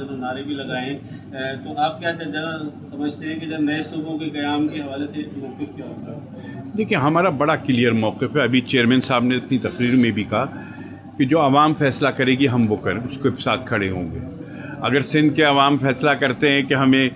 तो नारे भी लगाए हैं, तो आप क्या ज़रा समझते हैं कि जब नए सूबों के क़याम के हवाले से मौक़िफ़ क्या होगा? देखिए, हमारा बड़ा क्लियर मौक़िफ़ है। अभी चेयरमैन साहब ने अपनी तकरीर में भी कहा कि जो आवाम फ़ैसला करेगी हम वो उसके साथ खड़े होंगे। अगर सिंध के अवाम फ़ैसला करते हैं कि हमें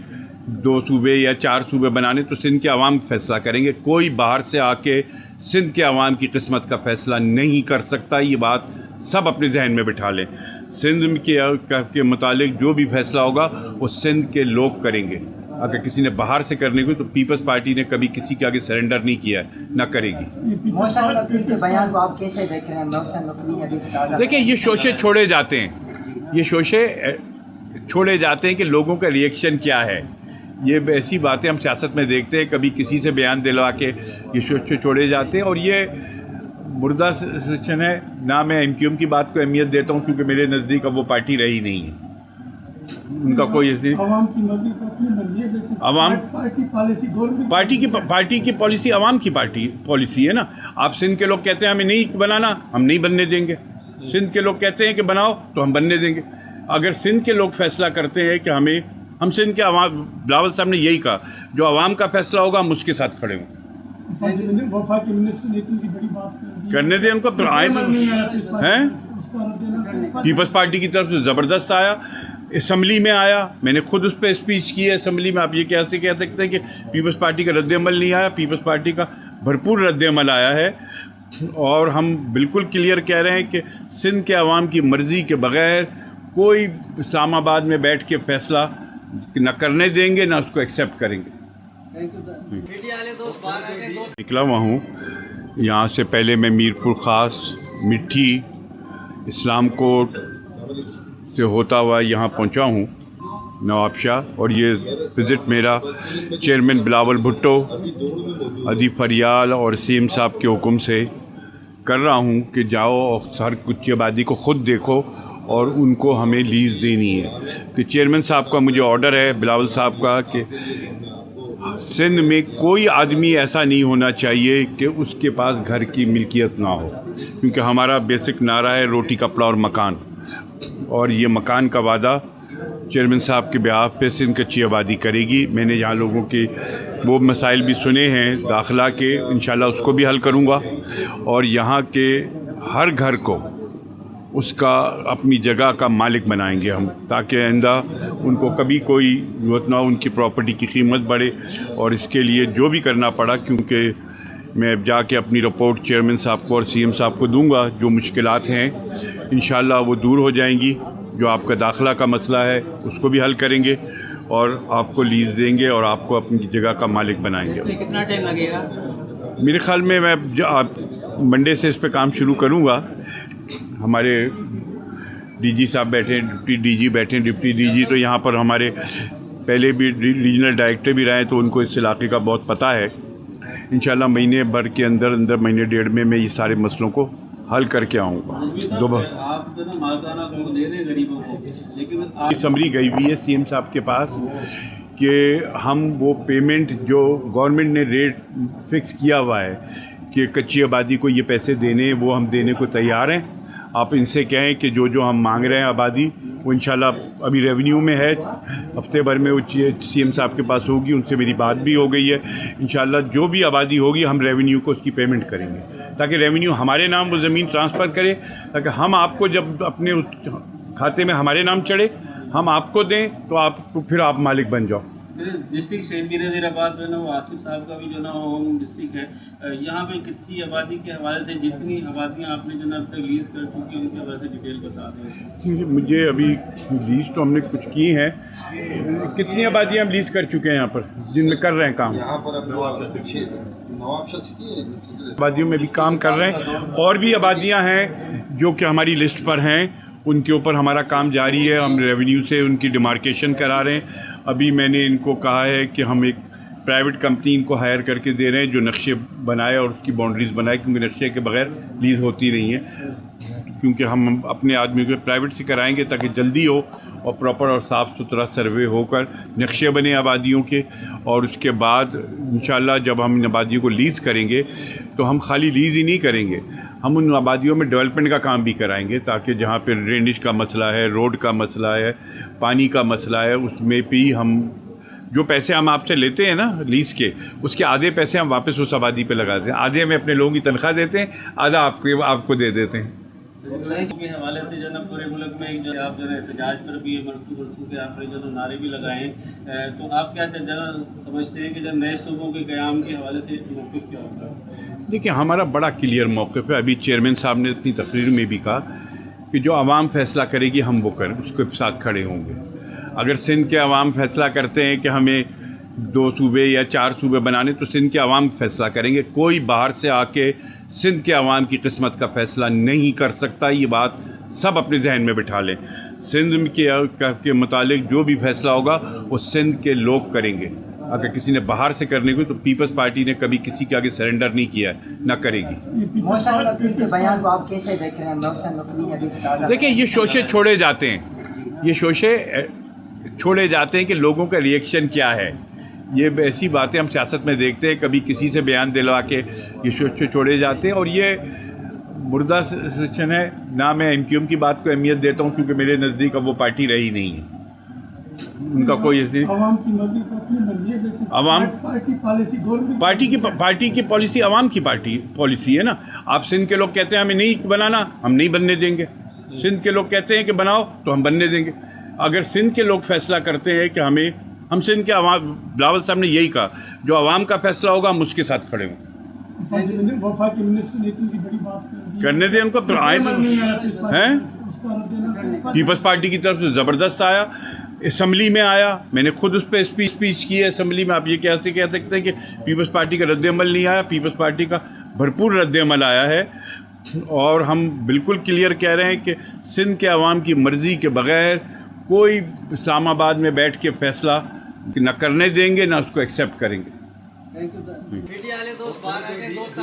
2 सूबे या 4 सूबे बनाने, तो सिंध के अवाम फ़ैसला करेंगे। कोई बाहर से आके सिंध के अवाम की किस्मत का फ़ैसला नहीं कर सकता। ये बात सब अपने जहन में बिठा लें। सिंध के मुतालिक जो भी फ़ैसला होगा वो सिंध के लोग करेंगे। अगर किसी ने बाहर से करने को, तो पीपल्स पार्टी ने कभी किसी के आगे सरेंडर नहीं किया है, ना करेगी। मौसम नकवी के बयान को आप कैसे देख रहे हैं? मौसम नकवी ने अभी देखिए, ये शोशे छोड़े जाते हैं, ये शोशे छोड़े जाते हैं कि लोगों का रिएक्शन क्या है। ये ऐसी बातें हम सियासत में देखते हैं, कभी किसी से बयान दिलवा के ये शोशे छोड़े जाते हैं, और ये मुर्दा सेशन है ना। मैं एमक्यूएम की बात को अहमियत देता हूँ क्योंकि मेरे नज़दीक अब वो पार्टी रही नहीं है। उनका कोई ऐसी आवाम की मर्जी को अपनी मर्जी है, लेकिन आवाम पार्टी की पॉलिसी आवाम की पॉलिसी है ना। आप सिंध के लोग कहते हैं हमें नहीं बनाना, हम नहीं बनने देंगे। सिंध के लोग कहते हैं कि बनाओ, तो हम बनने देंगे। अगर सिंध के लोग फैसला करते हैं कि हम सिंध के अवाम, बिलावल साहब ने यही कहा, जो आवाम का फैसला होगा हम उसके साथ खड़े होंगे। करने दें उनको, फिर आए हैं। पीपल्स पार्टी की तरफ से ज़बरदस्त आया, असम्बली में आया, मैंने खुद उस पर स्पीच की है असम्बली में। आप ये कैसे कह सकते हैं कि पीपल्स पार्टी का रद्द-ए-अमल नहीं आया? पीपल्स पार्टी का भरपूर रद्द-ए-अमल आया है, और हम बिल्कुल क्लियर कह रहे हैं कि सिंध के अवाम की मर्ज़ी के बग़ैर कोई इस्लामाबाद में बैठ के फ़ैसला न करने देंगे, ना उसको एक्सेप्ट करेंगे। निकला हुआ हूँ यहाँ से। पहले मैं मीरपुर ख़ास, मिट्टी, इस्लाम कोट से होता हुआ यहाँ पहुँचा हूँ नवाबशाह, और ये विज़िट मेरा चेयरमैन बिलावल भुट्टो, अदी फरियाल और सीएम साहब के हुक्म से कर रहा हूँ कि जाओ और हर कुछ आबादी को ख़ुद देखो और उनको हमें लीज़ देनी है। कि चेयरमैन साहब का मुझे ऑर्डर है, बिलावल साहब का, कि सिंध में कोई आदमी ऐसा नहीं होना चाहिए कि उसके पास घर की मिल्कियत ना हो, क्योंकि हमारा बेसिक नारा है रोटी कपड़ा और मकान। और ये मकान का वादा चेयरमैन साहब के बिहाफ पे सिंध कच्ची आबादी करेगी। मैंने यहाँ लोगों के वो मसाइल भी सुने हैं दाखिला के, इंशाल्लाह उसको भी हल करूँगा, और यहाँ के हर घर को उसका अपनी जगह का मालिक बनाएंगे हम, ताकि आइंदा उनको कभी कोई ज़रूरत ना हो, उनकी प्रॉपर्टी की कीमत बढ़े। और इसके लिए जो भी करना पड़ा, क्योंकि मैं जाके अपनी रिपोर्ट चेयरमैन साहब को और सीएम साहब को दूंगा, जो मुश्किलात हैं इंशाल्लाह वो दूर हो जाएंगी। जो आपका दाखिला का मसला है उसको भी हल करेंगे, और आपको लीज़ देंगे, और आपको अपनी जगह का मालिक बनाएंगे। कितना टाइम लगेगा? मेरे ख़्याल में मैं मंडे से इस पर काम शुरू करूँगा। हमारे डीजी साहब बैठे हैं, डिप्टी डीजी बैठे हैं। डिप्टी डीजी तो यहाँ पर हमारे पहले भी रीजनल डायरेक्टर भी रहे हैं, तो उनको इस इलाके का बहुत पता है। इंशाल्लाह महीने भर के अंदर महीने डेढ़ में मैं ये सारे मसलों को हल करके आऊँगा। आप जो ना मालकाना हक दे रहे हैं गरीबों को, लेकिन समरी गई हुई है सीएम साहब के पास कि हम वो पेमेंट जो गवर्नमेंट ने रेट फिक्स किया हुआ है कि कच्ची आबादी को ये पैसे देने, वो हम देने को तैयार हैं। आप इनसे कहें कि जो जो हम मांग रहे हैं आबादी, वो इंशाल्लाह अभी रेवेन्यू में है, हफ्ते भर में वो सीएम साहब के पास होगी। उनसे मेरी बात भी हो गई है। इंशाल्लाह जो भी आबादी होगी हम रेवेन्यू को उसकी पेमेंट करेंगे, ताकि रेवेन्यू हमारे नाम वो ज़मीन ट्रांसफ़र करे, ताकि हम आपको जब अपने खाते में हमारे नाम चढ़े हम आपको दें, तो फिर आप मालिक बन जाओ। डिस्ट्रिक्ट शेरबाद जो है ना, वो आसिफ साहब का भी जो ना होम डिस्ट्रिक्ट है। यहाँ पे कितनी आबादी के हवाले से, जितनी आबादियाँ आपने जो ना अब तक लीज़ कर चुकी हैं, उनके हवाले से डिटेल बता दें। मुझे अभी लीज़ तो हमने कुछ की हैं। कितनी आबादियाँ हम लीज़ कर चुके हैं यहाँ पर, जिनमें कर रहे हैं काम? यहाँ पर आबादियों में भी काम कर रहे हैं, और भी आबादियाँ हैं जो कि हमारी लिस्ट पर हैं, उनके ऊपर हमारा काम जारी है। हम रेवेन्यू से उनकी डिमार्केशन करा रहे हैं। अभी मैंने इनको कहा है कि हम एक प्राइवेट कंपनी इनको हायर करके दे रहे हैं, जो नक्शे बनाए और उसकी बाउंड्रीज़ बनाए, क्योंकि नक्शे के बगैर लीज़ होती नहीं है। क्योंकि हम अपने आदमी को प्राइवेट से कराएंगे ताकि जल्दी हो और प्रॉपर और साफ़ सुथरा सर्वे होकर नक्शे बने आबादियों के। और उसके बाद इंशाल्लाह जब हम इन आबादियों को लीज़ करेंगे तो हम खाली लीज़ ही नहीं करेंगे, हम उन आबादियों में डेवलपमेंट का काम भी कराएंगे, ताकि जहाँ पर ड्रेनेज का मसला है, रोड का मसला है, पानी का मसला है, उसमें भी हम जो पैसे हम आपसे लेते हैं ना लीज़ के, उसके आधे पैसे हम वापस उस आबादी पे लगाते हैं, आधे में अपने लोगों की तनख्वाह देते हैं, आधा आपको दे देते हैं। के हवाले से जो ना पूरे मुल्क में एक जो आप जो है एहतजाज पर भी बरसों के आपने जो नारे भी लगाए हैं, तो आप क्या जना समझते हैं कि जब नए सूबों के क़याम के हवाले से मौक़िफ़ क्या होगा? देखिए, हमारा बड़ा क्लियर मौक़िफ़ है। अभी चेयरमैन साहब ने अपनी तकरीर में भी कहा कि जो आवाम फैसला करेगी हम वो करें, उसके साथ खड़े होंगे। अगर सिंध के अवाम फैसला करते हैं कि हमें 2 सूबे या 4 सूबे बनाने, तो सिंध के अवाम फैसला करेंगे। कोई बाहर से आके सिंध के अवाम की किस्मत का फ़ैसला नहीं कर सकता। ये बात सब अपने जहन में बिठा लें। सिंध के मुतालिक जो भी फैसला होगा वो सिंध के लोग करेंगे। अगर किसी ने बाहर से करने को, तो पीपल्स पार्टी ने कभी किसी के आगे सरेंडर नहीं किया, ना करेगी। मौसम नकवी के बयान को आप कैसे देख रहे हैं? मौसम नकवी ने अभी देखिए, ये शोशे छोड़े जाते हैं, ये शोशे छोड़े जाते हैं कि लोगों का रिएक्शन क्या है। ये ऐसी बातें हम सियासत में देखते हैं, कभी किसी से बयान दिलवा के ये शोशे छोड़े जाते हैं, और ये मुर्दा सेशन है ना। मैं MQM की बात को अहमियत देता हूँ क्योंकि मेरे नज़दीक अब वो पार्टी रही नहीं है, उनका कोई ऐसी आवाम की मर्जी को अपनी मर्जी देती, आवाम पार्टी पॉलिसी पार्टी की पॉलिसी आवाम की पॉलिसी है ना। आप सिंध के लोग कहते हैं हमें नहीं बनाना, हम नहीं बनने देंगे। सिंध के लोग कहते हैं कि बनाओ, तो हम बनने देंगे। अगर सिंध के लोग फैसला करते हैं कि हम सिंध के अवाम, बिलावल साहब ने यही कहा, जो आवाम का फैसला होगा हम उसके साथ खड़े होंगे। वफाकी मिनिस्टर ने इतनी बड़ी बात करने दें उनको, फिर आए हैं। पीपल्स पार्टी की तरफ से ज़बरदस्त आया, असम्बली में आया, मैंने खुद उस पर स्पीच की है असम्बली में। आप ये कैसे कह सकते हैं कि पीपल्स पार्टी का रद्द-ए-अमल नहीं आया? पीपल्स पार्टी का भरपूर रद्द-ए-अमल आया है, और हम बिल्कुल क्लियर कह रहे हैं कि सिंध के अवाम की मर्ज़ी के बग़ैर कोई इस्लामाबाद में बैठ के फ़ैसला न करने देंगे, ना उसको एक्सेप्ट करेंगे।